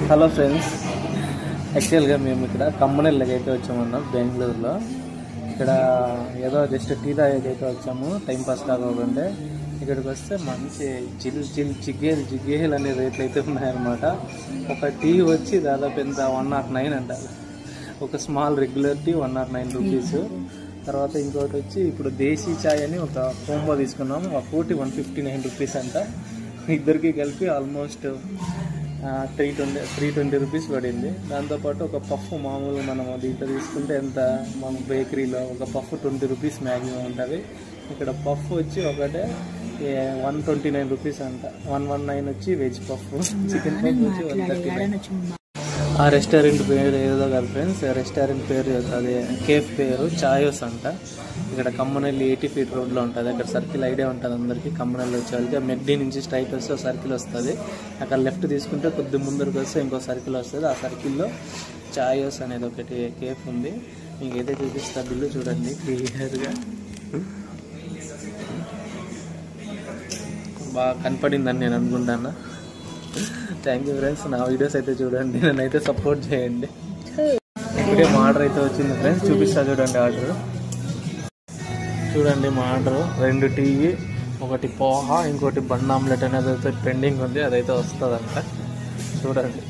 Hello friends, యాక్చువల్గా మేము ఇక్కడ కమ్మనెల్లకి అయితే వచ్చామన్నాం బెంగళూరులో. ఇక్కడ ఏదో జస్ట్ టీ తాగేకైతే వచ్చాము, టైంపాస్ కాకుండా. ఇక్కడికి వస్తే మంచి జిగ్గేలు అనే రేట్లు అయితే ఉన్నాయన్నమాట. ఒక టీ వచ్చి దాదాపు ఎంత 109 అంటారు. ఒక స్మాల్ రెగ్యులర్ టీ 109 రూపీస్. తర్వాత ఇంకోటి వచ్చి ఇప్పుడు దేశీ చాయ్ అని ఒక కోంబో తీసుకున్నాము, ఒక కోటి 159 రూపీస్ అంట. ఇద్దరికి కలిపి ఆల్మోస్ట్ 320 రూపీస్ పడింది. దాంతోపాటు ఒక పఫ్ మామూలు మనం దీంట్లో తీసుకుంటే ఎంత, మన బేకరీలో ఒక పఫ్ 20 రూపీస్ మ్యాక్సిమం ఉంటుంది. ఇక్కడ పఫ్ వచ్చి ఒకటే 129 రూపీస్ అంట. 119 వచ్చి వెజ్ పఫ్, చికెన్ పఫ్ వచ్చి 139. ఆ రెస్టారెంట్ పేరు ఏదో కాదు ఫ్రెండ్స్, రెస్టారెంట్ పేరు అది కేఫ్ పేరు చాయోస్ అంట. ఇక్కడ కమ్మనల్లి 80 ఫీట్ రోడ్లో ఉంటుంది. అక్కడ సర్కిల్ ఐడియా ఉంటుంది అందరికీ. కమ్మనల్లి వచ్చే వాళ్ళకి మెగ్డీ నుంచి స్ట్రైట్ వస్తే సర్కిల్ వస్తుంది. అక్కడ లెఫ్ట్ తీసుకుంటే కొద్ది ముందరికి వస్తే ఇంకో సర్కిల్ వస్తుంది. ఆ సర్కిల్లో చాయోస్ అనేది ఒకటి కేఫ్ ఉంది. మీకు ఏదైతే చూపిస్తా బిల్లు చూడండి క్లియర్గా. బాగా కనపడిందని నేను అనుకుంటాను. థ్యాంక్ యూ ఫ్రెండ్స్, నా వీడియోస్ అయితే చూడండి, నన్నైతే సపోర్ట్ చేయండి. ఇప్పుడే మా ఆర్డర్ అయితే వచ్చింది ఫ్రెండ్స్, చూపిస్తా చూడండి. ఆర్డర్ చూడండి, మా ఆర్డర్ 2 టీ, ఒకటి పోహా, ఇంకోటి బండ్ ఆమ్లెట్ అనేది అయితే పెండింగ్ ఉంది. అదైతే వస్తుందంట, చూడండి.